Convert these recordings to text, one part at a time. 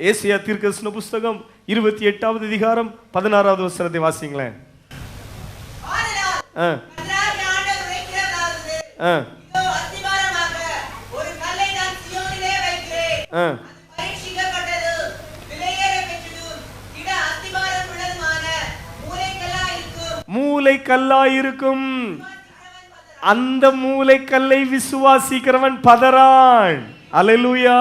ஏசாயா தீர்க்கதரிசன புஸ்தகம் 28வது அதிகாரம் 16வது வசனத்தை வாசிங்களேன். மூலைக்கல்லாயிருக்கும். அந்த மூலைக்கல்லை விசுவாசிக்கிறவன் பதறான். அல்லேலூயா.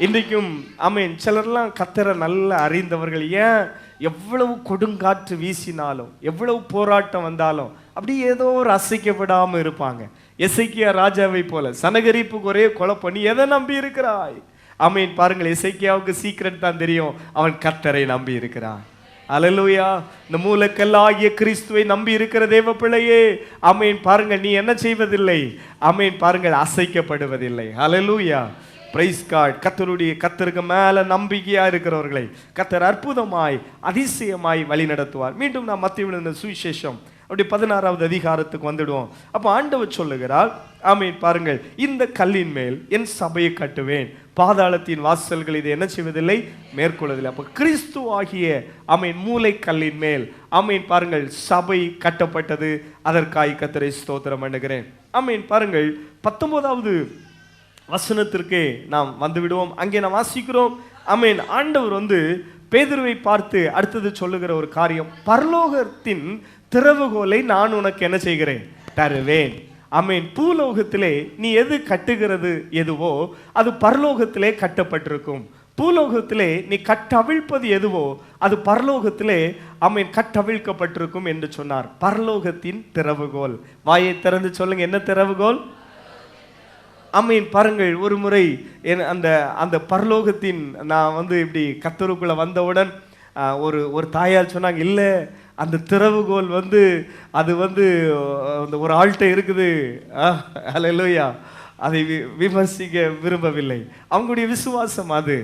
இன்றைக்கும் ஆமென். சிலர்லாம் கர்த்தரை நல்லா அறிந்தவர்கள் ஏன் எவ்வளவு கொடுங்காற்று வீசினாலும் எவ்வளவு போராட்டம் வந்தாலும் அப்படி ஏதோ ஒரு அசைக்கப்படாமல் இருப்பாங்க. எசேக்கியா ராஜாவை போல சனகரிப்புக்கு ஒரே கொலை பண்ணி எதை நம்பி இருக்கிறாய்? ஆமென். பாருங்கள், எசேக்கியாவுக்கு சீக்ரெட் தான் தெரியும், அவன் கர்த்தரை நம்பி இருக்கிறான். அல்லேலூயா. இந்த மூலக்கல்லாகிய கிறிஸ்துவை நம்பி இருக்கிற தேவ பிள்ளையே, ஆமென். பாருங்கள், நீ என்ன செய்வதில்லை? ஆமென். பாருங்கள், அசைக்கப்படுவதில்லை. அல்லேலூயா. Praise God. கர்த்தருக்கு மேல நம்பிக்கையா இருக்கிறவர்களை கர்த்தர் அற்புதமாய் அதிசயமாய் வழி நடத்துவார். மீண்டும் நாம் மத்தேயு சுவிசேஷம் அப்படி 16வது அதிகாரத்துக்கு வந்துடுவோம். அப்போ ஆண்டவர் சொல்லுகிறார், ஆமென். பாருங்கள், இந்த கல்லின் மேல் என் சபையை கட்டுவேன், பாதாளத்தின் வாசல்கள் இதை என்ன செய்வதில்லை, மேற்கொள்வதில்லை. அப்போ கிறிஸ்து ஆகிய ஆமென் மூலைக்கல்லின் மேல் ஆமென். பாருங்கள், சபை கட்டப்பட்டது. அதற்காய் கர்த்தரை ஸ்தோத்திரம் பண்ணுகிறேன். ஆமென். பாருங்கள், 19வது வசனத்திற்கே நாம் வந்து விடுவோம். அங்கே நாம் வாசிக்கிறோம், ஆமென். ஆண்டவர் பேதுருவை பார்த்து அடுத்தது சொல்லுகிற ஒரு காரியம், பரலோகத்தின் திறவுகோலை நான் உனக்கு என்ன செய்கிறேன், தருவேன். ஆமென். பூலோகத்திலே நீ எது கட்டுகிறது எதுவோ அது பரலோகத்திலே கட்டப்பட்டிருக்கும். பூலோகத்திலே நீ கட்டவிழ்ப்பது எதுவோ அது பரலோகத்திலே ஆமென் கட்டவிழ்க்கப்பட்டிருக்கும் என்று சொன்னார். பரலோகத்தின் திறவுகோல். வாயை திறந்து சொல்லுங்க, என்ன திறவுகோல்? ஆமென். பாருங்கள், ஒரு முறை அந்த பரலோகத்தின் நான் இப்படி கர்த்தருக்குள்ள வந்தவுடன் ஒரு தாயார் சொன்னாங்க, இல்லை அந்த திறவுகோல் அது அந்த ஒரு ஆள்கிட்ட இருக்குது. அல்லேலூயா. அதை விமர்சிக்க விரும்பவில்லை. அவங்களுடைய விசுவாசம் அது.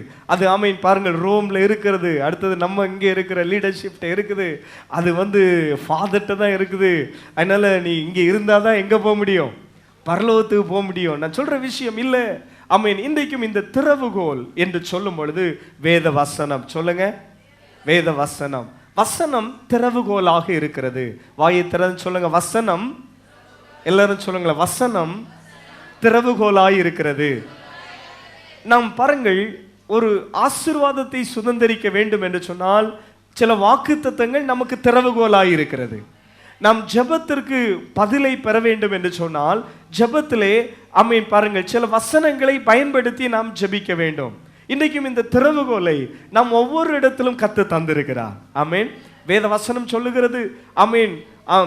ஆமென். பாருங்கள், ரோம்ல இருக்கிறது. அடுத்தது நம்ம இங்கே இருக்கிற லீடர்ஷிப்ட இருக்குது. அது ஃபாதர்கிட்ட தான் இருக்குது. அதனால நீ இங்கே இருந்தால் தான் எங்கே போக முடியும், பரலோகத்துக்கு போக முடியும். நான் சொல்ற விஷயம் இல்லை. ஆமென். இன்றைக்கும் இந்த திறவுகோல் என்று சொல்லும் பொழுது வேத வசனம். சொல்லுங்க, வேத வசனம். வசனம் திறவுகோலாக இருக்கிறது. வாயை திறந்து சொல்லுங்க, வசனம். எல்லாரும் சொல்லுங்களேன், வசனம் திறவுகோலாய் இருக்கிறது. நாம் பாருங்கள், ஒரு ஆசீர்வாதத்தை சுதந்தரிக்க வேண்டும் என்று சொன்னால் சில வாக்குத்தத்தங்கள் நமக்கு திறவுகோலாய் இருக்கிறது. நாம் ஜெபத்திற்கு பதிலை பெற வேண்டும் என்று சொன்னால் ஜெபத்திலே ஆமென். பாருங்கள், சில வசனங்களை பயன்படுத்தி நாம் ஜெபிக்க வேண்டும். இன்றைக்கும் இந்த திறவுகோலை நாம் ஒவ்வொரு இடத்திலும் கத்து தந்திருக்கிறார். ஆமென். வேத வசனம் சொல்லுகிறது, ஆமென்.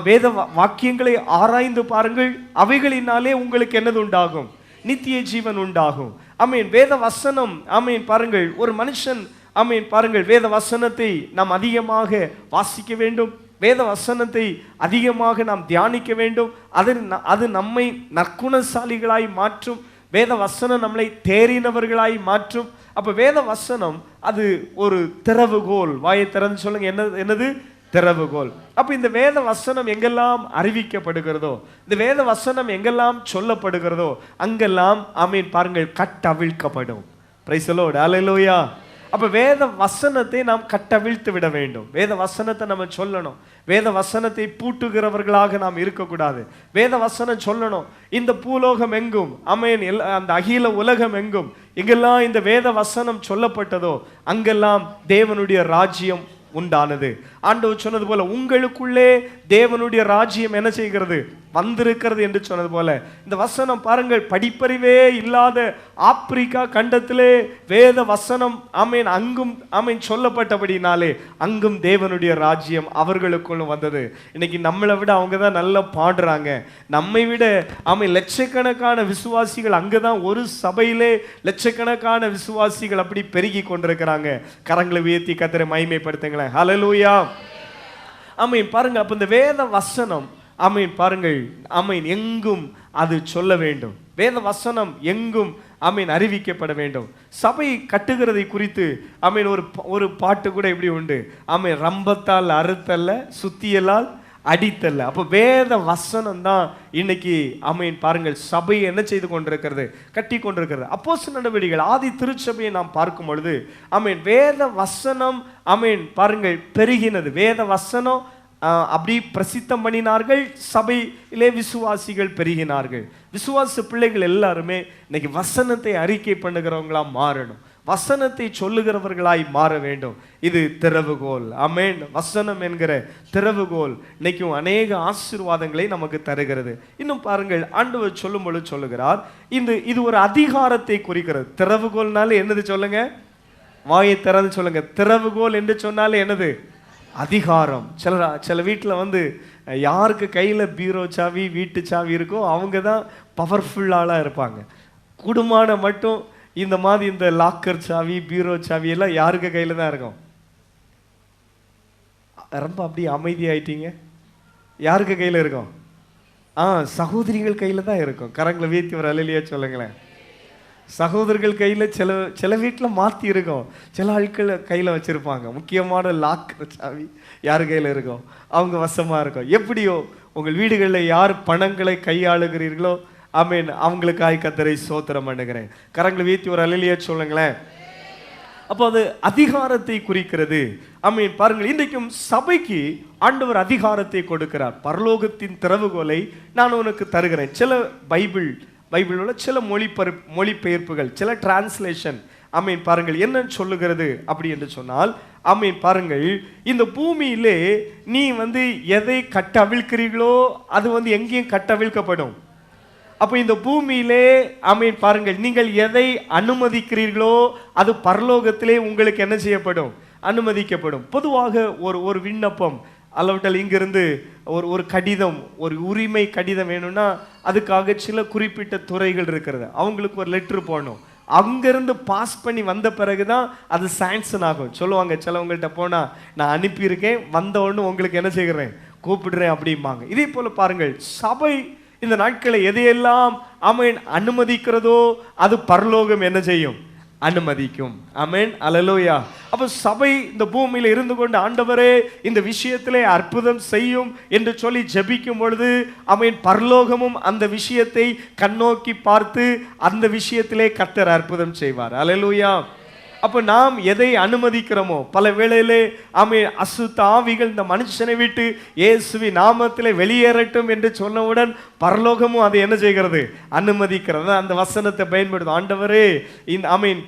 வேத வாக்கியங்களை ஆராய்ந்து பாருங்கள், அவைகளினாலே உங்களுக்கு என்னது உண்டாகும், நித்திய ஜீவன் உண்டாகும். ஆமென். வேத வசனம் ஆமென். பாருங்கள், ஒரு மனுஷன் ஆமென். பாருங்கள், வேத வசனத்தை நாம் அதிகமாக வாசிக்க வேண்டும். வேத வசனத்தை அதிகமாக நாம் தியானிக்க வேண்டும். அது நம்மை நற்குணசாலிகளாய் மாற்றும். வேத வசனம் நம்மளை தேறினவர்களாய் மாற்றும். அப்ப வேத வசனம் அது ஒரு திறவுகோல். வாயை திறந்து சொல்லுங்க, என்னது திறவுகோல். அப்ப இந்த வேத வசனம் எங்கெல்லாம் அறிவிக்கப்படுகிறதோ, இந்த வேத வசனம் எங்கெல்லாம் சொல்லப்படுகிறதோ அங்கெல்லாம் ஆமென். பாருங்கள், கட்டவிழ்க்கப்படும். Praise the Lord. அல்லேலூயா. அப்ப வேத வசனத்தை நாம் கட்டவிழ்த்து விட வேண்டும். வேத வசனத்தை நம்ம சொல்லணும். வேத வசனத்தை பூட்டுகிறவர்களாக நாம் இருக்கக்கூடாது. வேத வசனம் சொல்லணும். இந்த பூலோகம் எங்கும் ஆமென், அந்த அகில உலகம் எங்கும் எங்கெல்லாம் இந்த வேத வசனம் சொல்லப்பட்டதோ அங்கெல்லாம் தேவனுடைய ராஜ்யம் உண்டானது. ஆண்டவர் சொன்னது போல உங்களுக்குள்ளே தேவனுடைய ராஜ்யம் என்ன செய்கிறது, வந்திருக்கிறது என்று சொன்னது போல இந்த வசனம் பாருங்கள், படிப்பறிவே இல்லாத ஆப்பிரிக்கா கண்டத்திலே வேத வசனம் ஆமென் அங்கும் ஆமென் சொல்லப்பட்டபடினாலே அங்கும் தேவனுடைய ராஜ்யம் அவர்களுக்குள்ளும் வந்தது. இன்னைக்கு நம்மளை விட அவங்க தான் நல்லா பாடுறாங்க. நம்மை விட ஆமென் லட்சக்கணக்கான விசுவாசிகள் அங்கதான், ஒரு சபையிலே லட்சக்கணக்கான விசுவாசிகள் அப்படி பெருகி கொண்டிருக்கிறாங்க. கரங்களை உயர்த்தி கர்த்தரை மகிமைப்படுத்துங்களேன். ஹல்லேலூயா. ஆமென். பாருங்க, அப்ப இந்த வேத வசனம் ஆமென். பாருங்கள், ஆமென் எங்கும் அது சொல்ல வேண்டும். வேத வசனம் எங்கும் ஆமென் அறிவிக்கப்பட வேண்டும். சபை கட்டுகிறதை குறித்து ஆமென் ஒரு பாட்டு கூட இப்படி உண்டு. ஆமென், ரம்பத்தால் அறுத்தல்ல சுத்தியலால் அடித்தல்ல. அப்போ வேத வசனம் தான் இன்னைக்கு பாருங்கள் சபையை என்ன செய்து கொண்டிருக்கிறது, கட்டி கொண்டிருக்கிறது. அப்போஸ்தலர் நடவடிக்கைகள் ஆதி திருச்சபையை நாம் பார்க்கும் பொழுது வேத வசனம் பாருங்கள் பெருகினது. வேத வசனம் அப்படி பிரசித்தம் பண்ணினார்கள். சபையிலே விசுவாசிகள் பெருகினார்கள். விசுவாச பிள்ளைகள் எல்லாருமே இன்னைக்கு வசனத்தை அறிக்கை பண்ணுகிறவங்களா மாறணும், வசனத்தை சொல்லுகிறவர்களாய் மாற வேண்டும். இது திறவுகோல். ஆமென். வசனம் என்கிற திறவுகோல் இன்னைக்கும் அநேக ஆசீர்வாதங்களை நமக்கு தருகிறது. இன்னும் பாருங்கள், ஆண்டவர் சொல்லும் பொழுது சொல்லுகிறார், இது ஒரு அதிகாரத்தை குறிக்கிறது. திறவுகோல்னால என்னது சொல்லுங்க, வாயை திறந்து சொல்லுங்க. திறவுகோல் என்று சொன்னாலே என்னது, அதிகாரம். சில வீட்டில் யாருக்கு கையில் பீரோ சாவி வீட்டு சாவி இருக்கோ அவங்க தான் பவர்ஃபுல்லாக இருப்பாங்க. குடும்பமான மட்டும் இந்த மாதிரி இந்த லாக்கர் சாவி பீரோ சாவி எல்லாம் யாருக்கு கையில் தான் இருக்கும்? ரொம்ப அப்படி அமைதியாயிட்டீங்க. யாருக்கு கையில் இருக்கும்? சகோதரிகள் கையில் தான் இருக்கும். கரங்களை வீழ்த்தி ஒரு அலையிலேயே சொல்லுங்களேன். சகோதரர்கள் கையில் சில வீட்டில் மாற்றி இருக்கும், சில ஆட்கள் கையில் வச்சுருப்பாங்க. முக்கியமான லாக்கர் சாவி யார் கையில் இருக்கும்? அவங்க வசமாக இருக்கும். எப்படியோ உங்கள் வீடுகளில் யார் பணங்களை கையாளுகிறீர்களோ அவங்களுக்காய் கர்த்தரை ஸ்தோத்திரம் பண்ணுகிறேன். கரங்களை வீழ்த்தி ஒரு அலையிலேயே சொல்லுங்களேன். அப்போ அது அதிகாரத்தை குறிக்கிறது. பாருங்கள், இன்றைக்கும் சபைக்கு ஆண்டவர் அதிகாரத்தை கொடுக்கிறார். பரலோகத்தின் திறவுகோலை நான் உனக்கு தருகிறேன். சில பைபிளோட சில மொழிபெயர்ப்புகள், சில டிரான்ஸ்லேஷன் பாருங்கள் என்ன சொல்லுகிறது அப்படி என்று சொன்னால், பாருங்கள், இந்த பூமியிலே நீ எதை கட்டவிழ்க்கிறீர்களோ அது எங்கேயும் கட்டவிழ்க்கப்படும். அப்போ இந்த பூமியிலே பாருங்கள், நீங்கள் எதை அனுமதிக்கிறீர்களோ அது பரலோகத்திலே உங்களுக்கு என்ன செய்யப்படும், அனுமதிக்கப்படும். பொதுவாக ஒரு விண்ணப்பம் அல்லவட்டால் இங்கிருந்து ஒரு கடிதம், ஒரு உரிமை கடிதம் வேணும்னா அதுக்காக சில குறிப்பிட்ட துறைகள் இருக்கிறது. அவங்களுக்கு ஒரு லெட்ரு போடணும். அங்கிருந்து பாஸ் பண்ணி வந்த பிறகுதான் அது சாங்ஷன் ஆகும். சொல்லுவாங்க, சிலவங்கள்ட்ட போனால் நான் அனுப்பியிருக்கேன், வந்த உடனே உங்களுக்கு என்ன செய்கிறேன், கூப்பிடுறேன் அப்படிம்பாங்க. இதே போல பாருங்கள், சபை இந்த நாட்களை எதையெல்லாம் அனுமதிக்கிறதோ அது பரலோகம் என்ன செய்யும், அனுமதிக்கும். ஆமென். அல்லேலூயா. அப்ப சபை இந்த பூமியில இருந்து கொண்டு ஆண்டவரே இந்த விஷயத்திலே அற்புதம் செய்யும் என்று சொல்லி ஜெபிக்கும் பொழுது பரலோகமும் அந்த விஷயத்தை கண்ணோக்கி பார்த்து அந்த விஷயத்திலே கர்த்தர் அற்புதம் செய்வார். அல்லேலூயா. அப்ப நாம் எதை அனுமதிக்கிறோமோ, பல வேளையிலே அசுத்த ஆவிகள் இந்த மனுஷனை விட்டு இயேசுவின் நாமத்திலே வெளியேறட்டும் என்று சொன்னவுடன் பரலோகமும் அதை என்ன செய்கிறது, அனுமதிக்கிறது. அந்த வசனத்தை பயன்படுத்தும். ஆண்டவரே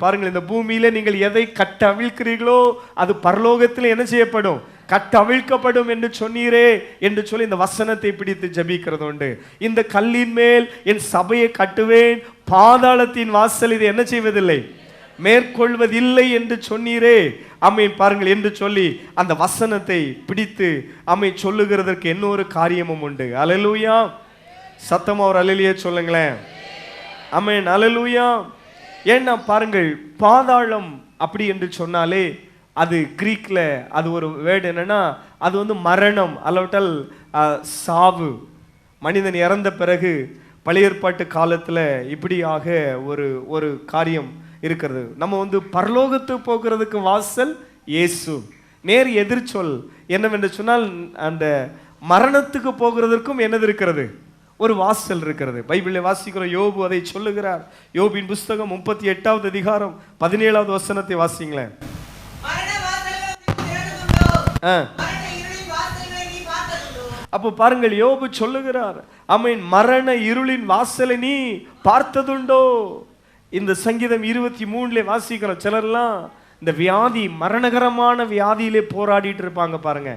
பாருங்கள், இந்த பூமியில நீங்கள் எதை கட்ட அவிழ்க்கிறீர்களோ அது பரலோகத்தில் என்ன செய்யப்படும், கட்ட அவிழ்க்கப்படும் என்று சொன்னீரே என்று சொல்லி இந்த வசனத்தை பிடித்து ஜபிக்கிறது உண்டு. இந்த கல்லின் மேல் என் சபையை கட்டுவேன், பாதாளத்தின் வாசல் இது என்ன செய்வதில்லை, மேற்கொள்வதில்லை என்று சொன்னீரே பாருங்கள் என்று சொல்லி அந்த வசனத்தை பிடித்து சொல்லுகிறதற்கு இன்னொரு காரியமும் உண்டு. அல்லேலூயா. சத்தமா ஒரு அல்லேலூயா சொல்லுங்களேன். ஆமென். அல்லேலூயா. ஏன்னா பாருங்கள், பாதாளம் அப்படி என்று சொன்னாலே அது கிரீக்ல அது ஒரு வேர்டு என்னன்னா, அது மரணம் அல்லவட்டால் சாவு. மனிதன் இறந்த பிறகு பழைய ஏற்பாட்டு காலத்தில் இப்படியாக ஒரு காரியம் இருக்கிறது. நம்ம பரலோகத்துக்கு போகிறதுக்கு வாசல் இயேசு. நேர் எதிர்ச்சொல் என்னவென்று சொன்னால், அந்த மரணத்துக்கு போகிறதற்கும் என்னது இருக்கிறது, ஒரு வாசல் இருக்கிறது. பைபிளில் வாசிக்கிற யோபு அதை சொல்லுகிறார். யோபின் புஸ்தகம் 38வது அதிகாரம் 17வது வசனத்தை வாசிங்களேன். அப்போ பாருங்கள், யோபு சொல்லுகிறார், மரண இருளின் வாசலை நீ பார்த்ததுண்டோ. இந்த சங்கீதம் 23 வாசிக்கிறோம். சிலர்லாம் இந்த வியாதி, மரணகரமான வியாதியிலே போராடிட்டு இருப்பாங்க பாருங்க.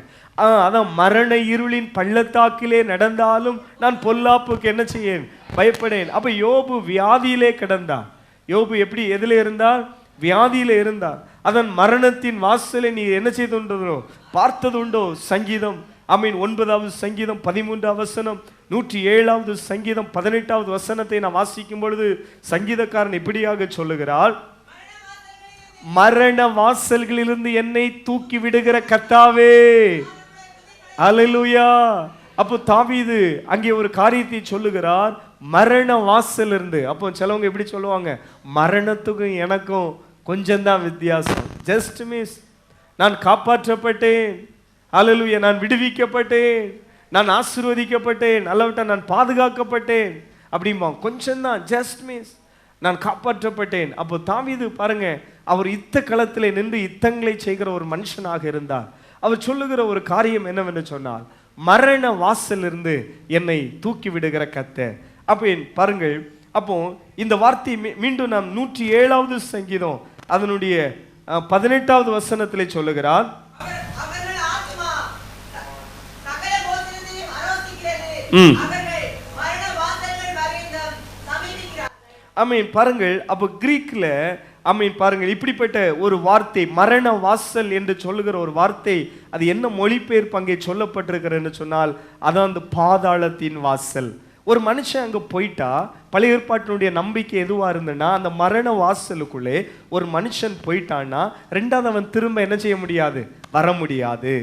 அதான் மரண இருளின் பள்ளத்தாக்கிலே நடந்தாலும் நான் பொல்லாப்புக்கு என்ன செய்யேன், பயப்படேன். அப்ப யோபு வியாதியிலே கிடந்தார். யோபு எப்படி எதிலே இருந்தார், வியாதியிலே இருந்தார். அதன் மரணத்தின் வாசலை நீ என்ன செய்துண்டோ, பார்த்ததுண்டோ. சங்கீதம் 9வது சங்கீதம் 13வது வசனம், 107வது சங்கீதம் 18வது வசனத்தை நான் வாசிக்கும் பொழுது சங்கீதக்காரன் இப்படியாக சொல்லுகிறார், மரண வாசல்களிலிருந்து என்னை தூக்கி விடுகிற கர்த்தாவே. அல்லேலூயா. அப்போ தாவீது அங்கே ஒரு காரியத்தை சொல்லுகிறார், மரண வாசல் இருந்து. அப்போ சிலவங்க எப்படி சொல்லுவாங்க, மரணத்துக்கும் எனக்கும் கொஞ்சம் தான் வித்தியாசம், ஜஸ்ட் மிஸ். நான் காப்பாற்றப்பட்டேன், அல்லேலூயா, நான் விடுவிக்கப்பட்டேன், நான் ஆசீர்வதிக்கப்பட்டேன், அல்லவிட்ட நான் பாதுகாக்கப்பட்டேன் அப்படிம்பான். கொஞ்சம்தான், ஜஸ்ட் மிஸ், நான் காப்பாற்றப்பட்டேன். அப்போ தாவீது பாருங்க, அவர் யுத்த களத்திலே நின்று யுத்தங்களை செய்கிற ஒரு மனுஷனாக இருந்தார். அவர் சொல்லுகிற ஒரு காரியம் என்னவென்று சொன்னால், மரண வாசலிருந்து என்னை தூக்கி விடுகிற கர்த்தர். அப்போ பாருங்கள், அப்போ இந்த வார்த்தை மீண்டும் நாம் 107வது சங்கீதம் அதனுடைய 18வது வசனத்திலே சொல்லுகிறார். ஆமீன். பாருங்கள், அப்போ கிரீக்ல ஆமீன் பாருங்கள், இப்படிப்பட்ட ஒரு வார்த்தை மரண வாசல் என்று சொல்லுகிற ஒரு வார்த்தை, அது என்ன மொழிபெயர்ப்பு அங்கே சொல்லப்பட்டிருக்கிறது சொன்னால், அதான் அந்த பாதாளத்தின் வாசல். ஒரு மனுஷன் அங்கே போயிட்டா, பழைய ஏற்பாட்டினுடைய நம்பிக்கை எதுவாக இருந்ததுன்னா, அந்த மரண வாசலுக்குள்ளே ஒரு மனுஷன் போயிட்டான்னா ரெண்டாவது அவன் திரும்ப என்ன செய்ய முடியாது, வர முடியாது.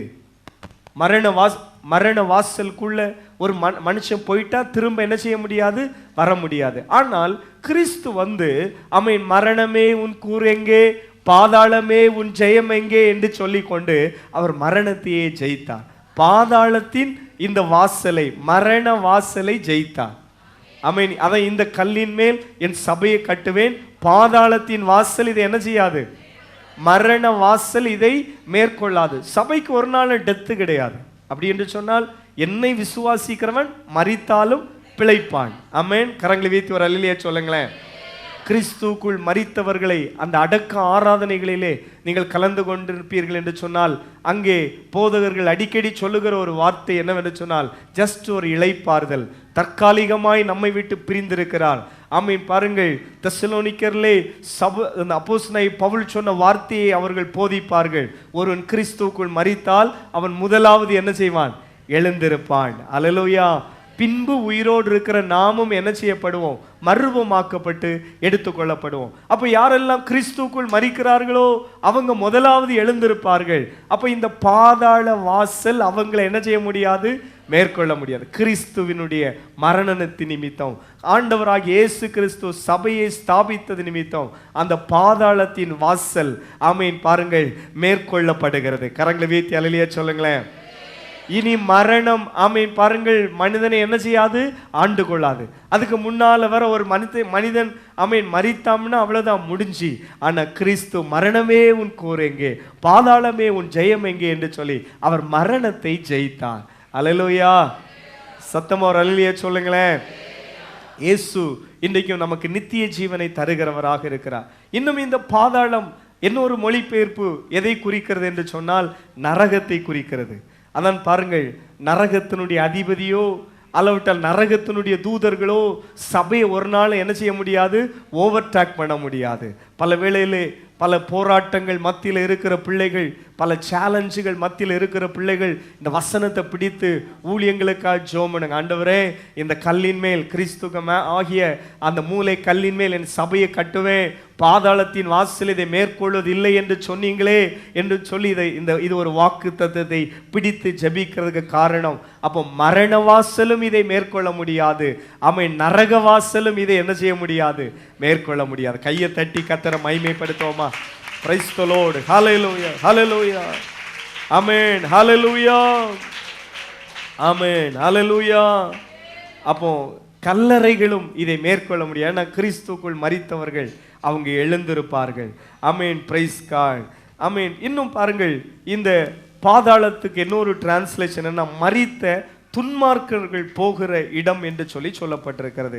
மரண வாசலுக்குள்ள ஒரு மனுஷன் போயிட்டா திரும்ப என்ன செய்ய முடியாது, வர முடியாது. ஆனால் கிறிஸ்து வந்து ஆமென், மரணமே உன் கூர் எங்கே, பாதாளமே உன் ஜெயம் எங்கே என்று சொல்லிக்கொண்டு அவர் மரணத்தையே ஜெயித்தார். பாதாளத்தின் இந்த வாசலை, மரண வாசலை ஜெயித்தார். ஆமென். அதான் இந்த கல்லின் மேல் என் சபையை கட்டுவேன், பாதாளத்தின் வாசல் இதை என்ன செய்யாது, மரண வாசல் இதை மேற்கொள்ளாது. சபைக்கு ஒரு நாள் டெத்து கிடையாது. அப்படி என்று சொன்னால், என்னை விசுவாசிக்கிறவன் மரித்தாலும் பிழைப்பான். ஆமென். கரங்களை வைத்து ஒரு அல்லேலூயா சொல்லுங்களேன். கிறிஸ்துவுக்குள் மரித்தவர்களை அந்த அடக்க ஆராதனைகளிலே நீங்கள் கலந்து கொண்டிருப்பீர்கள் என்று சொன்னால், அங்கே போதகர்கள் அடிக்கடி சொல்லுகிற ஒரு வார்த்தை என்னவென்று சொன்னால், ஜஸ்ட் ஒரு இளைப்பாறுதல், தற்காலிகமாய் நம்மை விட்டு பிரிந்திருக்கிறார். ஆமீன். பாருங்கள், தெசலோனிக்கர்லே அப்போஸ்தலனாகிய பவுல் சொன்ன வார்த்தையை அவர்கள் போதிப்பார்கள். ஒருவன் கிறிஸ்துவுக்குள் மரித்தால் அவன் முதலாவது என்ன செய்வான், எழுந்திருப்பான். அல்லேலூயா. பின்பு உயிரோடு இருக்கிற நாமும் என்ன செய்யப்படுவோம், மறுரூபமாக்கப்பட்டு எடுத்துக்கொள்ளப்படுவோம். அப்போ யாரெல்லாம் கிறிஸ்துவுக்குள் மரிக்கிறார்களோ அவங்க முதலாவது எழுந்திருப்பார்கள். அப்போ இந்த பாதாள வாசல் அவங்களை என்ன செய்ய முடியாது, மேற்கொள்ள முடியாது. கிறிஸ்துவினுடைய மரணத்தின் நிமித்தம், ஆண்டவராகிய இயேசு கிறிஸ்து சபையை ஸ்தாபித்தது நிமித்தம் அந்த பாதாளத்தின் வாசல் ஆமீன் பாருங்கள் மேற்கொள்ளப்படுகிறது. கரங்களை வீழ்த்தி அல்லேலூயா சொல்லுங்களேன். இனி மரணம் ஆமீன் பாருங்கள் மனிதனை என்ன செய்யாது, ஆண்டு கொள்ளாது. அதுக்கு முன்னால வர ஒரு மனிதன் ஆமீன் மரித்தாம்னா அவ்வளவுதான், முடிஞ்சு. ஆனா கிறிஸ்து மரணமே உன் கூர் எங்கே, பாதாளமே உன் ஜெயம் எங்கே என்று சொல்லி அவர் மரணத்தை ஜெயித்தார். அல்லேலூயா. சத்தமா ஒரு அல்லேலூயா சொல்லுங்களேன். இயேசு இன்றைக்கும் நமக்கு நித்திய ஜீவனை தருகிறவராக இருக்கிறார். இன்னும் இந்த பாதாளம் இன்னொரு மொழிபெயர்ப்பு எதை குறிக்கிறது என்று சொன்னால், நரகத்தை குறிக்கிறது. அதான் பாருங்கள், நரகத்தினுடைய அதிபதியோ அளவிட்டால் நரகத்தினுடைய தூதர்களோ சபையை ஒரு நாள் என்ன செய்ய முடியாது, ஓவர்டேக் பண்ண முடியாது. பல வேளையிலே பல போராட்டங்கள் மத்தியில் இருக்கிற பிள்ளைகள், பல சேலஞ்சுகள் மத்தியில் இருக்கிற பிள்ளைகள் இந்த வசனத்தை பிடித்து ஊழியங்களுக்காக ஜெபம் பண்ணுங்க. ஆண்டவரே, இந்த கல்லின் மேல் கிறிஸ்துவ ஆகிய அந்த மூளை கல்லின் மேல் என் சபையை கட்டுவேன், பாதாளத்தின் வாசல் இதை மேற்கொள்வது இல்லை என்று சொன்னீங்களே என்று சொல்லி இது ஒரு வாக்கு தத்தத்தை பிடித்து ஜெபிக்கிறதுக்கு காரணம். அப்போ மரண வாசலும் இதை மேற்கொள்ள முடியாது, ஆமென், நரக வாசலும் இதை என்ன செய்ய முடியாது, மேற்கொள்ள முடியாது. கையை தட்டி கர்த்தரை மகிமைப்படுத்துவோமா? Praise the Lord. Hallelujah. Hallelujah. Amen. Hallelujah. Amen. Hallelujah. அப்போ கல்லறைகளும் இதை மேற்கொள்ள முடியாது. ஏன்னா கிறிஸ்துக்குள் மரித்தவர்கள் அவங்க எழுந்திருப்பார்கள். ஆமென். Praise God. ஆமென். இன்னும் பாருங்கள், இந்த பாதாளத்துக்கு இன்னொரு டிரான்ஸ்லேஷன் என்ன, மரித்த துன்மார்க்கர்கள் போகிற இடம் என்று சொல்லப்பட்டிருக்கிறது.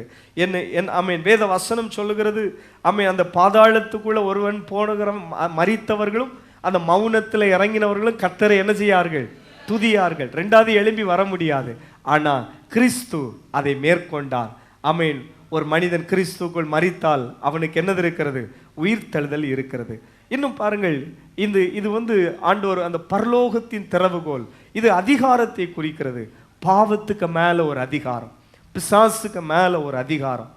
ஆமென். வேத வசனம் சொல்லுகிறது, ஆமென், அந்த பாதாளத்துக்குள்ள ஒருவன் போனுகிற மரித்தவர்களும் அந்த மௌனத்தில் இறங்கினவர்களும் கர்த்தரை என்ன செய்யார்கள், துதியார்கள். ரெண்டாவது எழும்பி வர முடியாது. ஆனா கிறிஸ்து அதை மேற்கொண்டார். ஆமென். ஒரு மனிதன் கிறிஸ்துக்குள் மரித்தால் அவனுக்கு என்னது இருக்கிறது, உயிர்த்தெழுதல் இருக்கிறது. இன்னும் பாருங்கள், இது ஆண்டவர் அந்த பரலோகத்தின் திறவுகோல், இது அதிகாரத்தை குறிக்கிறது. பாவத்துக்கு மேல ஒரு அதிகாரம், பிசாசுக்கு மேல ஒரு அதிகாரம்,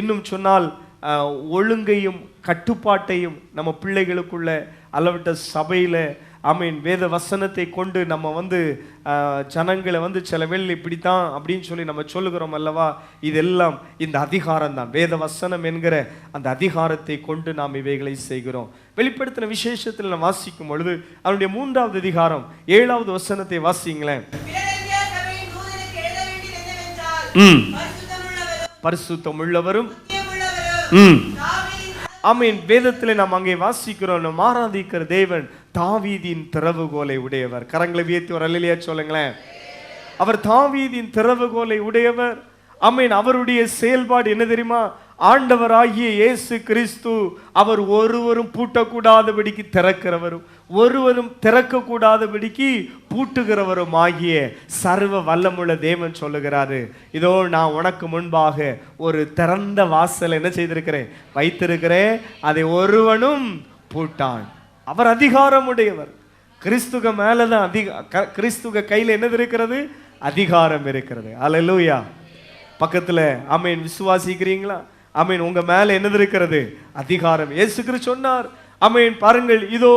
இன்னும் சொன்னால் ஒழுங்கையும் கட்டுப்பாட்டையும் நம்ம பிள்ளைகளுக்குள்ள அளவிட்ட சபையில ஆமீன் வேத வசனத்தை கொண்டு நம்ம ஜனங்களை சில வேளை இப்படித்தான் அப்படின்னு சொல்லி நம்ம சொல்லுகிறோம் அல்லவா. இதெல்லாம் இந்த அதிகாரம் தான். வேத வசனம் என்கிற அந்த அதிகாரத்தை கொண்டு நாம் இவைகளை செய்கிறோம். வெளிப்படுத்தின விசேஷத்தில் நாம் வாசிக்கும் பொழுது அவனுடைய 3வது அதிகாரம் 7வது வசனத்தை வாசிங்களேன். பரிசுத்தம் உள்ளவரும் ஆமீன். வேதத்திலே நாம் அங்கே வாசிக்கிறோம், நாம் ஆராதிக்கிற தேவன் தாவீதின் திறவுகோலை உடையவர். கரங்களை வியத்தி ஒரு அல்லேலூயா சொல்லுங்களேன். அவர் தாவீதின் திறவுகோலை உடையவர். ஆமீன். அவருடைய செயல்பாடு என்ன தெரியுமா? ஆண்டவராகிய இயேசு கிறிஸ்து அவர் ஒருவரும் பூட்டக்கூடாதபடிக்கு திறக்கிறவரும் ஒருவரும் திறக்கக்கூடாதபடிக்கு பூட்டுகிறவரும் ஆகிய சர்வ வல்லமுள்ள தேவன் சொல்லுகிறாரு, இதோ நான் உனக்கு முன்பாக ஒரு திறந்த வாசல் என்ன செய்திருக்கிறேன், வைத்திருக்கிறேன், அதை ஒருவனும் பூட்டான். அவர் அதிகாரம் உடையவர். கிறிஸ்துவ மேலதான் கிறிஸ்துவ கையில் என்னது இருக்கிறது? அதிகாரம் இருக்கிறது. அல்லேலூயா. பக்கத்துல ஆமீன் விசுவாசிக்கிறீங்களா? ஆமீன். உங்க மேல என்னது இருக்கிறது? அதிகாரம். இயேசு கிறிஸ்து சொன்னார், ஆமீன், பாருங்கள், இதோ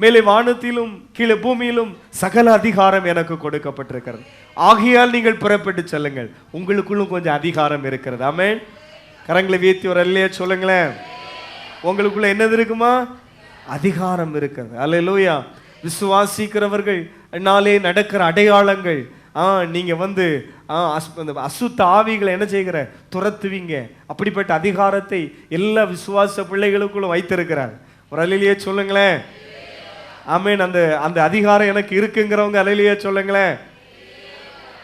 மேலே வானத்திலும் கீழே பூமியிலும் சகல அதிகாரம் எனக்கு கொடுக்கப்பட்டிருக்கிறது, ஆகையால் நீங்கள் புறப்பட்டு செல்லுங்கள். உங்களுக்குள்ளும் கொஞ்சம் அதிகாரம் இருக்கிறது. ஆமீன். கரங்களை வீழ்த்தி ஒரு அல்லேலூயா சொல்லுங்களேன். உங்களுக்குள்ள என்னது இருக்குமா? அதிகாரம் இருக்கிறது. அல்லேலூயா. விசுவாசிக்கிறவர்கள் நாளே நடக்கிற அடையாளங்கள், நீங்க வந்து அசுத்த ஆவிகளை என்ன செய்கிற துரத்துவீங்க. அப்படிப்பட்ட அதிகாரத்தை எல்லா விசுவாச பிள்ளைகளுக்குள்ள வைத்திருக்கிறார். ஒரு அல்லேலூயா சொல்லுங்களேன். ஆமீன். அந்த அந்த அதிகாரம் எனக்கு இருக்குங்கிறவங்க அல்லேலூயா சொல்லுங்களேன்.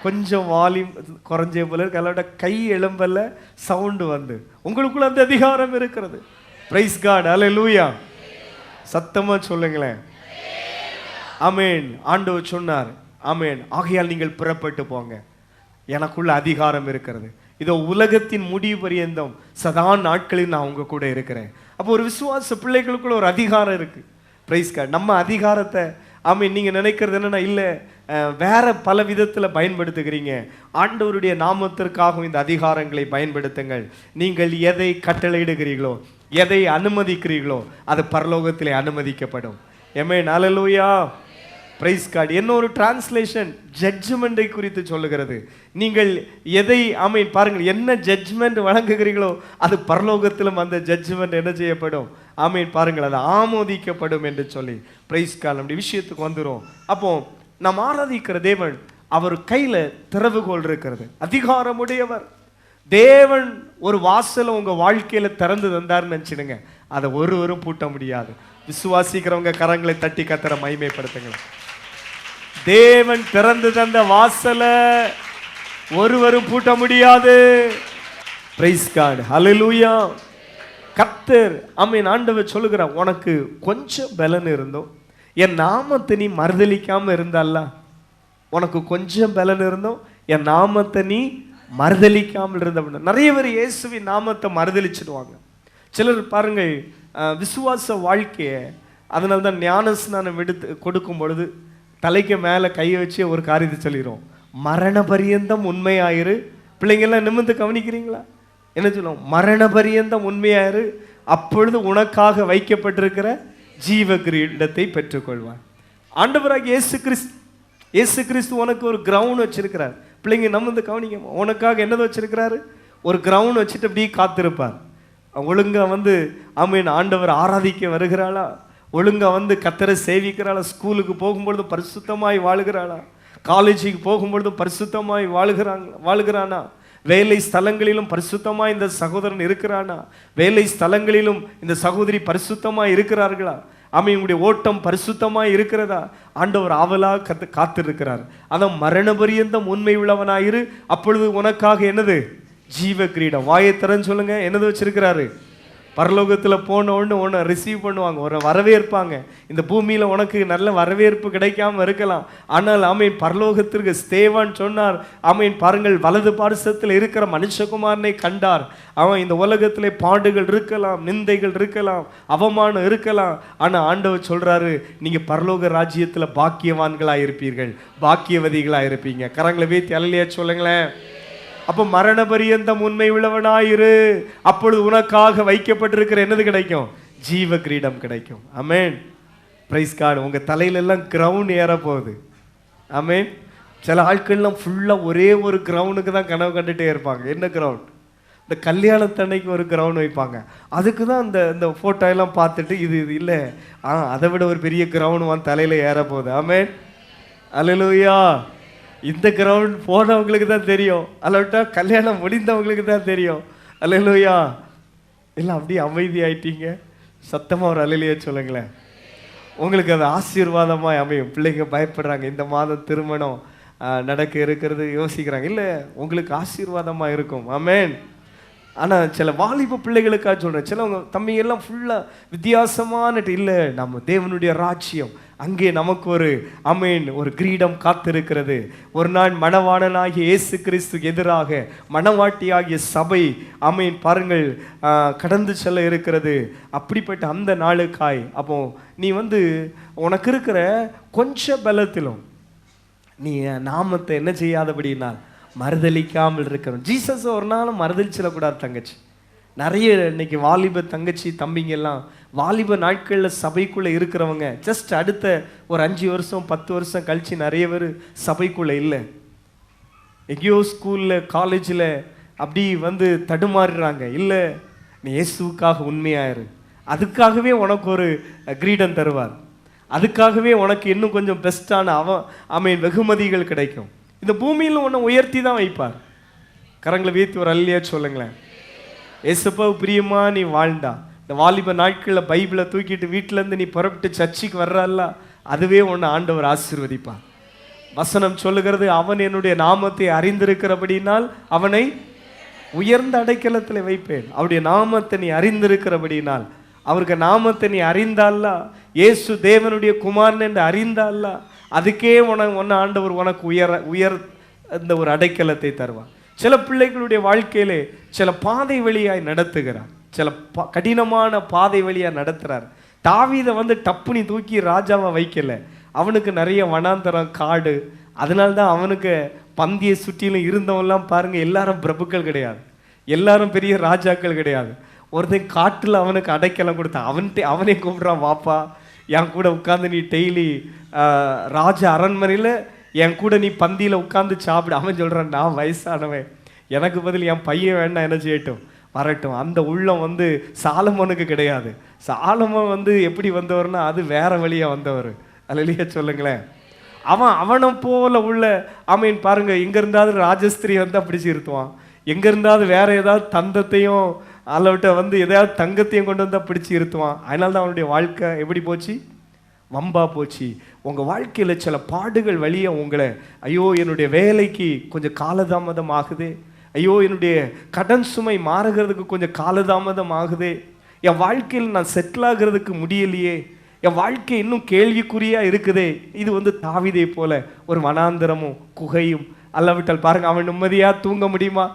கொஞ்சம் வால்யூம் குறைஞ்ச போல அதோட கை எலும்பல்ல சவுண்டு வந்து உங்களுக்குள்ள அந்த அதிகாரம் இருக்கிறது. Praise God. அல்லேலூயா. சத்தமா சொல்லுங்களேன். ஆமீன். ஆண்டவர் சொன்னார், ஆமீன், ஆகையால் நீங்கள் புறப்பட்டு போங்க, எனக்குள்ள அதிகாரம் இருக்கிறது. இதோ உலகத்தின் முடிவு பரியந்தம் சதா நாட்களில் நான் உங்க கூட இருக்கிறேன். அப்போ ஒரு விசுவாச பிள்ளைகளுக்குள்ள ஒரு அதிகாரம் இருக்கு. Praise God. நம்ம அதிகாரத்தை ஆமீன் நீங்க நினைக்கிறது என்னன்னா, இல்லை வேற பல விதத்தில் பயன்படுத்துகிறீங்க. ஆண்டவருடைய நாமத்திற்காகவும் இந்த அதிகாரங்களை பயன்படுத்துங்கள். நீங்கள் எதை கட்டளையிடுகிறீர்களோ, எதை அனுமதிக்கிறீர்களோ, அது பரலோகத்திலே அனுமதிக்கப்படும். ஆமென். அல்லேலூயா. Praise God. இன்னொரு டிரான்ஸ்லேஷன் ஜட்ஜ்மெண்டை குறித்து சொல்லுகிறது. நீங்கள் எதை ஆமீன் பாருங்கள், என்ன ஜட்ஜ்மெண்ட் வழங்குகிறீர்களோ அது பரலோகத்திலும் அந்த ஜட்ஜ்மெண்ட் என்ன செய்யப்படும்? ஆமீன் பாருங்கள், அது ஆமோதிக்கப்படும் என்று சொல்லி. Praise God. நம்முடைய விஷயத்துக்கு வந்துடும். அப்போ நாம் ஆராதிக்கிற தேவன், அவர் கையில திறவுகோல் இருக்கிறது, அதிகாரமுடையவர் தேவன். ஒரு வாசலை உங்க வாழ்க்கையில திறந்து தந்தாருன்னு நினைச்சிடுங்க, அதை ஒருவரும் பூட்ட முடியாது. விசுவாசிக்கிறவங்க கரங்களை தட்டி கத்தர மகிமைப்படுத்துங்க. தேவன் திறந்து தந்த வாசலை ஒருவரும் பூட்ட முடியாது. Praise God. ஹல்லேலூயா. கர்த்தர் ஆமென். ஆண்டவர் சொல்லுகிறார், உனக்கு கொஞ்சம் பலன் இருந்தோம், என் நாமத்தை நீ மறுதலிக்காம இருந்தால, உனக்கு கொஞ்சம் பலன் இருந்தோம், என் நாமத்தை நீ மறுதலிக்காமல் இருந்த. நிறைய பேர் இயேசுவின் நாமத்தை மறுதலிச்சிடுவாங்க. சிலர் பாருங்கள் விசுவாச வாழ்க்கையை, அதனால்தான் ஞான ஸ்நானம் எடுத்து கொடுக்கும் பொழுது தலைக்கு மேலே கையை வச்சு ஒரு காரியத்தை சொல்லிடும், மரண பரியந்தம் உண்மையாயிரு. பிள்ளைங்கள்லாம் நிமிர்ந்து கவனிக்கிறீங்களா? என்ன சொல்லுவோம்? மரண பரியந்தம் உண்மையாயிரு, அப்பொழுது உனக்காக வைக்கப்பட்டிருக்கிற ஜீவ கிரீடத்தை பெற்றுக்கொள்வார். ஆண்டவராக இயேசு கிறிஸ்து உனக்கு ஒரு கிரவுண்ட் வச்சிருக்கிறார். பிள்ளைங்க நிமிர்ந்து கவனிக்க, உனக்காக என்னது வச்சிருக்கிறாரு? ஒரு கிரவுண்ட் வச்சுட்டு அப்படியே காத்திருப்பார். ஒழுங்கா வந்து ஆமீன் ஆண்டவர் ஆராதிக்க வருகிறாளா, ஒழுங்கா வந்து கர்த்தரை சேவிக்கிறாளா, ஸ்கூலுக்கு போகும்பொழுது பரிசுத்தமாய் வாழுகிறாளா, காலேஜுக்கு போகும்பொழுது பரிசுத்தமாய் வாழுகிறானா, வேலை ஸ்தலங்களிலும் பரிசுத்தமாய் இந்த சகோதரன் இருக்கிறானா, வேலை ஸ்தலங்களிலும் இந்த சகோதரி பரிசுத்தமாய் இருக்கிறார்களா, ஆமீன், உங்களுடைய ஓட்டம் பரிசுத்தமாய் இருக்கிறதா? ஆண்டவர் ஆவலாக காத்திருக்கிறார். அதான் மரண பரியந்தம் உண்மை உள்ளவனாயிரு, அப்பொழுது உனக்காக என்னது? ஜீவ கிரீடம். வாயை திறன்னு சொல்லுங்க, என்னது வச்சிருக்கிறாரு? பரலோகத்தில் போன உடனே ரிசீவ் பண்ணுவாங்க, ஒரு வரவேற்பாங்க. இந்த பூமியில் உனக்கு நல்ல வரவேற்பு கிடைக்காம இருக்கலாம், ஆனால் ஆமீன் பரலோகத்திற்கு ஸ்தேவான் சொன்னார், ஆமீன் பாருங்கள், வலது பார்சத்தில் இருக்கிற மனுஷகுமாரனை கண்டார். அவன் இந்த உலகத்திலே பாடுகள் இருக்கலாம், நிந்தைகள் இருக்கலாம், அவமானம் இருக்கலாம், ஆனால் ஆண்டவர் சொல்றாரு, நீங்க பரலோக ராஜ்யத்தில் பாக்கியவான்களாக இருப்பீர்கள், பாக்கியவதிகளாக இருப்பீங்க. கரங்களை வைத்து அல்லையா சொல்லுங்களேன். அப்போ மரண பரியந்தம் உண்மை உள்ளவனாயிரு, அப்பொழுது உனக்காக வைக்கப்பட்டிருக்கிற என்னது கிடைக்கும்? ஜீவ கிரீடம் கிடைக்கும். ஆமென். Praise God. உங்க தலையில எல்லாம் கிரவுண்ட் ஏற போகுது. ஆமென். சில ஆட்கள்லாம் ஃபுல்லா ஒரே ஒரு கிரவுண்டுக்கு தான் கனவு கண்டுட்டே இருப்பாங்க. என்ன கிரவுண்ட்? இந்த கல்யாணத்தன்னைக்கு ஒரு கிரவுண்ட் வைப்பாங்க, அதுக்கு தான் இந்த போட்டோ எல்லாம் பார்த்துட்டு இது இல்லை, அதை விட ஒரு பெரிய கிரவுண்ட் வந்து தலையில ஏற போகுது. ஆமென். அல்லேலூயா. இந்த கிரவுண்ட் போனவங்களுக்கு தான் தெரியும், அல்லாட்டா கல்யாணம் முடிந்தவங்களுக்கு தான் தெரியும். அல்லேலூயா. எல்லாம் அப்படியே அமைதி ஆயிட்டீங்க. சத்தமாக ஒரு அல்லேலூயா சொல்லுங்களேன். உங்களுக்கு அது ஆசீர்வாதமாக அமையும். பிள்ளைங்க பயப்படுறாங்க, இந்த மாதம் திருமணம் நடக்க இருக்கிறது யோசிக்கிறாங்க. இல்லை, உங்களுக்கு ஆசீர்வாதமாக இருக்கும். ஆமென். ஆனால் சில வாலிப பிள்ளைகளுக்காக சொல்கிறேன், சிலவங்க தம்பிங்கெல்லாம் ஃபுல்லாக வித்தியாசமான இல்லை, நம்ம தேவனுடைய ராஜ்யம் அங்கே நமக்கு ஒரு அமேன் ஒரு கிரீடம் காத்திருக்கிறது. ஒரு நாள் மணவாளனாகிய இயேசு கிறிஸ்து எதிராக மணவாட்டியாகிய சபை அமேன் பாருங்கள் கடந்து செல்ல இருக்கிறது. அப்படிப்பட்ட அந்த நாளுக்காய் அப்போ நீ உனக்கு இருக்கிற கொஞ்சம் பலத்திலும் நீ நாமத்தை என்ன செய்யாதபடினால் மறுதளிக்காமல் இருக்கிறோம். ஜீசஸ் ஒரு நாளும் மறுதளிச்சிடக்கூடாது தங்கச்சி. நிறைய இன்னைக்கு வாலிப தங்கச்சி தம்பிங்க எல்லாம் வாலிப நாட்களில் சபைக்குள்ளே இருக்கிறவங்க ஜஸ்ட் அடுத்த ஒரு 5 வருஷம் 10 வருஷம் கழிச்சு நிறைய பேர் சபைக்குள்ளே இல்லை, எங்கேயோ ஸ்கூலில் காலேஜில் அப்படி தடுமாறுறாங்க. இல்லை, நீ இயேசுவுக்காக உண்மையாயிரு, அதுக்காகவே உனக்கு ஒரு கிரீடம் தருவார், அதுக்காகவே உனக்கு இன்னும் கொஞ்சம் பெஸ்டான வெகுமதிகள் கிடைக்கும். இந்த பூமியில் உன்னை உயர்த்தி தான் வைப்பார். கரங்களை வீழ்த்தி ஒரு அல்லையா சொல்லுங்களேன். ஏசப்பா பிரியமா நீ வாழ்ந்தா, இந்த வாலிப நாட்களில் பைபிளை தூக்கிட்டு வீட்டிலேருந்து நீ புறப்பட்டு சர்ச்சைக்கு வர்றல்ல, அதுவே உன்னை ஆண்டவர் ஆசீர்வதிப்பார். வசனம் சொல்லுகிறது, அவன் என்னுடைய நாமத்தை அறிந்திருக்கிறபடினால் அவனை உயர்ந்த அடைக்கலத்தில் வைப்பேன். அவருடைய நாமத்தை நீ அறிந்திருக்கிறபடினால், அவருக்கு நாமத்தை நீ அறிந்தால்லா, இயேசு தேவனுடைய குமாரன் என்று அறிந்தால்லா, அதுக்கே உன்னை ஆண்டவர் உனக்கு உயர் இந்த ஒரு அடைக்கலத்தை தருவார். சில பிள்ளைகளுடைய வாழ்க்கையிலே சில பாதை வழியாய் நடத்துகிறார், சில கடினமான பாதை வழியாக நடத்துகிறார். தாவீதை டப்புனி தூக்கி ராஜாவை வைக்கல, அவனுக்கு நிறைய வனாந்தரம் காடு, அதனால்தான் அவனுக்கு பந்தியை சுற்றிலும் இருந்தவன்லாம் பாருங்க, எல்லாரும் பிரபுக்கள் கிடையாது, எல்லாரும் பெரிய ராஜாக்கள் கிடையாது. ஒருத்தன் காட்டில் அவனுக்கு அடைக்கலம் கொடுத்தான், அவனே கூப்பிட்றான், வாப்பா என் கூட உட்காந்து நீ டெய்லி ராஜ அரண்மனையில் என் கூட நீ பந்தியில் உட்காந்து சாப்பிடு. அவன் சொல்கிறான், நான் வயசானவன், எனக்கு பதில் என் பையன் வேண்டாம், என்ன செய்யட்டும் வரட்டும். அந்த உள்ளம் சாலமோனுக்கு கிடையாது. சாலமோன் எப்படி வந்தவர்னா அது வேற வழியாக வந்தவர். அல்லேலூயா சொல்லுங்களேன். அவனை போல உள்ள பாருங்க, எங்க இருந்தாவது ராஜஸ்திரி பிடிச்சி இருத்துவான், எங்க இருந்தாவது வேற ஏதாவது தந்தத்தையும் அல்லவிட்ட எதாவது தங்கத்தையும் கொண்டு வந்தால் பிடிச்சி இருத்துவான். அதனால தான் அவனுடைய வாழ்க்கை எப்படி போச்சு, வம்பா போச்சு. உங்கள் வாழ்க்கையில் சில பாடுகள் வழியாக உங்களை, ஐயோ என்னுடைய வேலைக்கு கொஞ்சம் காலதாமதம் ஆகுது, ஐயோ என்னுடைய கடன் சுமை மாறுகிறதுக்கு கொஞ்சம் காலதாமதம் ஆகுது, என் வாழ்க்கையில் நான் செட்டில் ஆகிறதுக்கு முடியலையே, என் வாழ்க்கை இன்னும் கேள்விக்குறியாக இருக்குதே. இது தாவீதை போல ஒரு வனாந்தரமும் குகையும் அல்லாவிட்டால் பாருங்க, அவன் நிம்மதியாக தூங்க முடியுமா?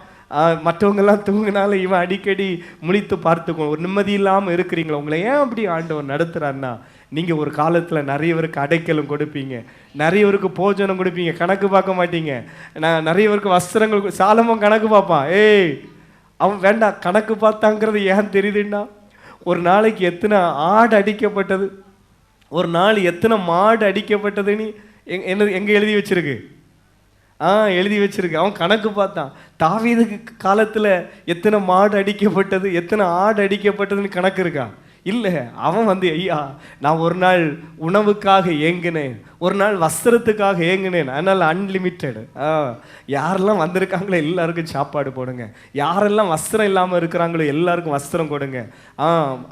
மற்றவங்கெல்லாம் தூங்கினாலும் இவன் அடிக்கடி முழித்து பார்த்துக்கணும். ஒரு நிம்மதி இல்லாமல் இருக்கிறீங்களா? உங்களை ஏன் அப்படி ஆண்டவர் நடத்துகிறான்னா, நீங்கள் ஒரு காலத்தில் நிறையவருக்கு அடைக்கலம் கொடுப்பீங்க, நிறையவருக்கு போஜனம் கொடுப்பீங்க, கணக்கு பார்க்க மாட்டீங்க. நான் நிறையவருக்கு வஸ்திரங்கள், சாலமோன் கணக்கு பார்ப்பான். அவன் வேண்டாம், கணக்கு பார்த்தாங்கிறது ஏன் தெரியுதுன்னா, ஒரு நாளைக்கு எத்தனை ஆடு அடிக்கப்பட்டது, ஒரு நாள் எத்தனை மாடு அடிக்கப்பட்டதுன்னு எங்கே எழுதி வச்சிருக்கு? எழுதி வச்சிருக்கு. அவன் கணக்கு பார்த்தான். தாவீதுக்கு காலத்தில் எத்தனை மாடு அடிக்கப்பட்டது, எத்தனை ஆடு அடிக்கப்பட்டதுன்னு கணக்கு இருக்கா? இல்லை. அவன் ஐயா நான் ஒரு நாள் உணவுக்காக ஏங்கினேன், ஒரு நாள் வஸ்திரத்துக்காக ஏங்கினேன், அதனால் அன்லிமிட்டெடு. யாரெல்லாம் வந்திருக்காங்களோ எல்லாருக்கும் சாப்பாடு போடுங்க, யாரெல்லாம் வஸ்திரம் இல்லாமல் இருக்கிறாங்களோ எல்லாருக்கும் வஸ்திரம் கொடுங்க.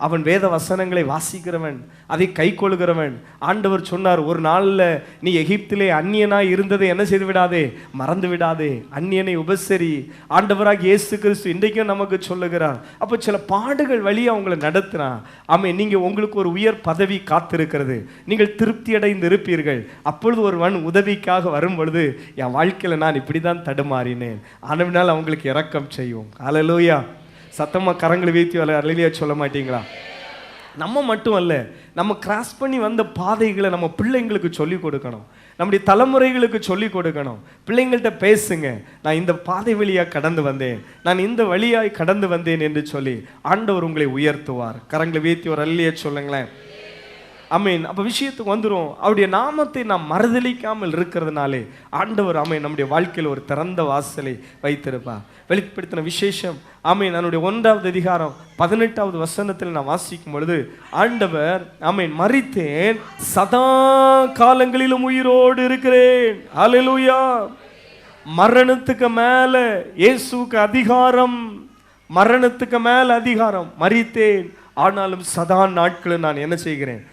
அவன் வேத வசனங்களை வாசிக்கிறவன், அதை கை கொள்கிறவன். ஆண்டவர் சொன்னார், ஒரு நாளில் நீ எகிப்திலே அந்நியனாய் இருந்ததை என்ன செய்து விடாதே, மறந்து விடாதே, அந்நியனை உபசரி. ஆண்டவராக இயேசு கிறிஸ்து இன்றைக்கும் நமக்கு சொல்லுகிறார். அப்போ சில பாடுகள் வழியாக அவங்களை நடத்துகிறான். நீங்கள் உங்களுக்கு ஒரு உயர் பதவி காத்திருக்கிறது, நீங்கள் திருப்தி அடைந்து இருப்பீர்கள். அப்பொழுது ஒருவன் உதவிக்காக வரும் பொழுது, என் வாழ்க்கையில் நான் இப்படி தான் தடுமாறினேன், ஆனால் அவங்களுக்கு இரக்கம் செய்வோம். அல்லேலூயா. சத்தமா கரங்களை வீழ்த்தி அல்லேலூயா சொல்ல மாட்டீங்களா? நம்ம மட்டும் அல்ல, நம்ம கிராஸ் பண்ணி வந்த பாதைகளை நம்ம பிள்ளைங்களுக்கு சொல்லிக் கொடுக்கணும், நம்முடைய தலைமுறைகளுக்கு சொல்லிக் கொடுக்கணும். பிள்ளைங்கள்ட்ட பேசுங்க, நான் இந்த பாதை வழியாக கடந்து வந்தேன், நான் இந்த வழியாய் கடந்து வந்தேன் என்று சொல்லி ஆண்டவர் உங்களை உயர்த்துவார். கரங்களை வீழ்த்தி ஒரு அல்லையே சொல்லுங்களேன். அப்போ விஷயத்துக்கு வந்துடும். அவருடைய நாமத்தை நாம் மறுதளிக்காமல் இருக்கிறதுனாலே ஆண்டவர் நம்முடைய வாழ்க்கையில் ஒரு திறந்த வாசலை வைத்திருப்பார். வெளிப்படுத்தின விசேஷம் நம்முடைய 1வது அதிகாரம் 18வது வசனத்தில் நான் வாசிக்கும் பொழுது, ஆண்டவர் மரித்தேன், சதா காலங்களிலும் உயிரோடு இருக்கிறேன். அல்லேலூயா. மரணத்துக்கு மேல இயேசுவுக்கு அதிகாரம், மரணத்துக்கு மேல அதிகாரம். மரித்தேன், ஆனாலும் சதா நாட்களும் நான் என்ன செய்கிறேன்?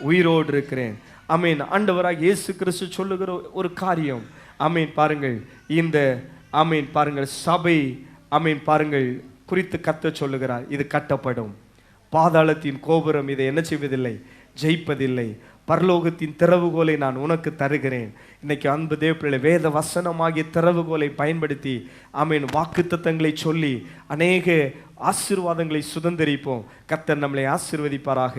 உயிரோடு இருக்கிறேன். ஆமீன். ஆண்டவராக இயேசு கிறிஸ்து சொல்லுகிற ஒரு காரியம், ஆமீன், பாருங்கள், இந்த ஆமீன் பாருங்கள் சபை, ஆமீன் பாருங்கள், குறித்து கத்த சொல்லுகிறார். இது கட்டப்படும். பாதாளத்தின் கோபுரம் இதை என்ன செய்வதில்லை? ஜெயிப்பதில்லை. பரலோகத்தின் திறவுகோலை நான் உனக்கு தருகிறேன். இன்னைக்கு அன்பு தேவப்பிள்ளை, வேத வசனமாகிய திறவுகோலை பயன்படுத்தி ஆமீன் வாக்குத்தத்தங்களை சொல்லி அநேக ஆசீர்வாதங்களை சுதந்திரிப்போம். கர்த்தர் நம்மளை ஆசீர்வதிப்பாராக.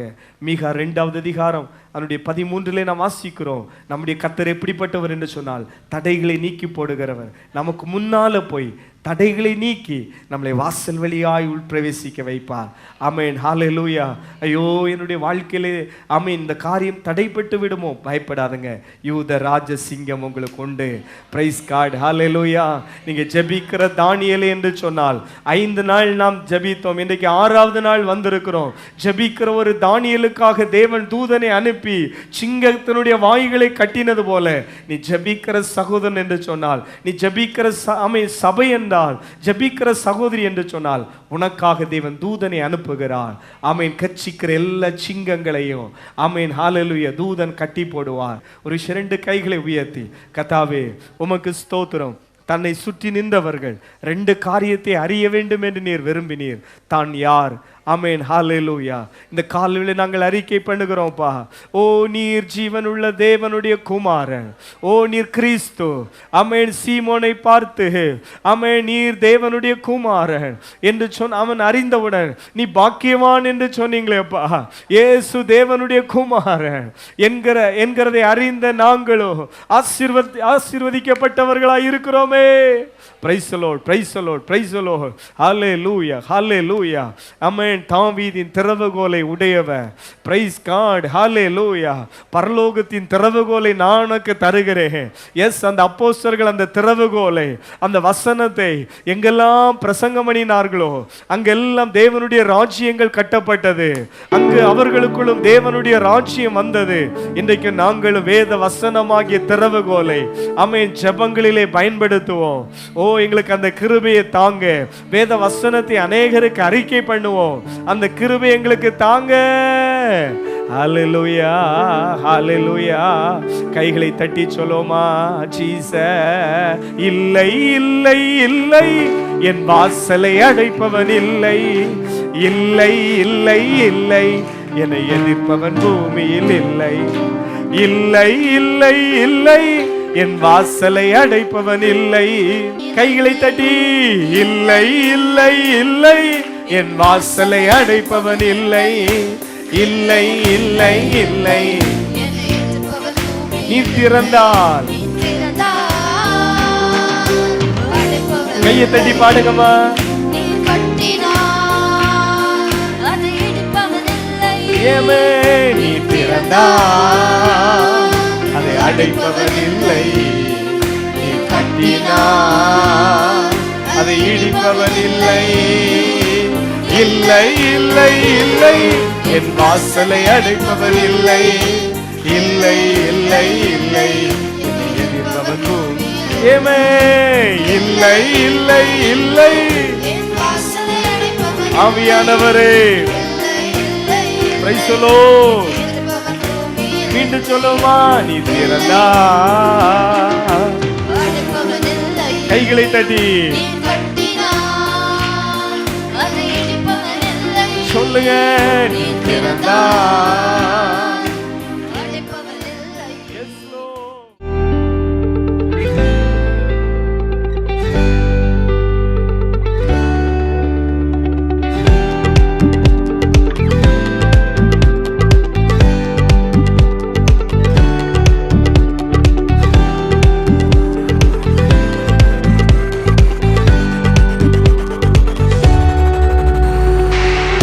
மீகா 2வது அதிகாரம் அதனுடைய 13 நாம் வாசிக்கிறோம். நம்முடைய கர்த்தர் எப்படிப்பட்டவர் என்று சொன்னால், தடைகளை நீக்கி போடுகிறவர். நமக்கு முன்னால போய் தடைகளை நீக்கி நம்மளை வாசல் வழியாய் உள்பிரவேசிக்க வைப்பார். ஆமேன். ஹல்லேலூயா. ஐயோ, என்னுடைய வாழ்க்கையிலே ஆமேன் இந்த காரியம் தடைப்பட்டு விடுமோ? பயப்படாதுங்க. யூத ராஜ சிங்கம் உங்களுக்கு உண்டு. Praise God. ஹல்லேலூயா. நீங்க ஜெபிக்கிற தானியேல் என்று சொன்னால் 5 நாள் நாம் ஜெபித்தோம். இன்றைக்கு 6வது நாள் வந்திருக்கிறோம். ஜெபிக்கிற ஒரு தானியேலுக்காக தேவன் தூதனை அனுப்பி சிங்கத்தினுடைய வாய்களை கட்டினது போல நீ ஜெபிக்கிற சகோதரன் என்று சொன்னால், நீ ஜெபிக்கிற சபை என்றால், ஜெபிக்கிற சகோதரி என்று சொன்னால் உனக்காக தேவன் தூதனை அனுப்புகிறார். ஆமீன். கட்சிக்கிற எல்லா சிங்கங்களையும் ஆமீன் ஹல்லேலூயா தூதன் கட்டி போடுவார். ஒரு 2 கைகளை உயர்த்தி, கர்த்தாவே உமக்கு ஸ்தோத்திரம். தன்னை சுற்றி நின்றவர்கள் 2 காரியத்தை அறிய வேண்டும் என்று நீர் விரும்பினீர். தான் யார்? ஆமேன். ஹல்லேலூயா. இந்த காலையில நாங்கள் அறிக்கை பண்ணுகிறோம்ப்பா. ஓ, நீர் ஜீவனுள்ள தேவனுடைய குமாரன். ஓ, நீர் கிறிஸ்து. ஆமேன். சீமோனை பார்த்து ஆமேன் நீர் தேவனுடைய குமாரன் என்று சொன்ன அவன் அறிந்தவுடன் நீ பாக்கியவான் என்று சொன்னீங்களேப்பா. இயேசு தேவனுடைய குமாரன் என்கிறதை அறிந்த நாங்களோ ஆசீர்வதிக்கப்பட்டவர்களாய் இருக்கிறோமே. Praise the Lord, praise the Lord, praise the Lord. Hallelujah, hallelujah. Amen. தாவீதின் திறவுகோலை உடையவர். Praise God, hallelujah. பரலோகத்தின் திறவுகோலை நான் உனக்கு தருகிறேன். எஸ், அந்த அப்போஸ்தலர்கள் அந்த திறவுகோலை, அந்த வசனத்தை எங்கெல்லாம் பிரசங்கம் பண்ணினார்களோ அங்கெல்லாம் தேவனுடைய ராஜ்யங்கள் கட்டப்பட்டது. அங்கு அவர்களுக்குள்ளும் தேவனுடைய ராஜ்யம் வந்தது. இன்றைக்கு நாங்களும் வேத வசனமாகிய திறவுகோலை ஆமென் ஜெபங்களிலே பயன்படுத்துவோம். ஓ, எங்களுக்கு அந்த கிருபையை தாங்க. வேத வசனத்தை அநேகருக்கு அறிக்கை பண்ணுவோம். அந்த கிருபை எங்களுக்கு தாங்க. ஹல்லேலூயா, ஹல்லேலூயா. கைகளை தட்டி சொல்லுமா, ஜீசஸ். இல்லை இல்லை இல்லை, என் வாசலை அடைப்பவன் இல்லை. இல்லை இல்லை இல்லை, என்னை எதிர்ப்பவன் பூமியில் இல்லை. இல்லை இல்லை இல்லை, என் வாசலை அடைப்பவன் இல்லை. கைகளை தட்டி, இல்லை இல்லை இல்லை, என் வாசலை அடைப்பவன் இல்லை. இல்லை இல்லை இல்லை, நீ திறந்தால். கையை தட்டி பாடுங்கம்மா. ஏமே, நீ திறந்தால் அதை அடைப்பவன் இல்லை. நீ கட்டினார் அதை இடிப்பவன் இல்லை. இல்லை இல்லை இல்லை, என் வாசலை அடைப்பவன் இல்லை. இல்லை இல்லை இல்லை, எதிர்ப்பவன் ஏமே. இல்லை இல்லை இல்லை, ஆவியானவரே. Praise the Lord. மீண்டும் சொல்லுமா, நீ திறந்தா. கைகளை தட்டி சொல்லுங்க, நீ திறந்தா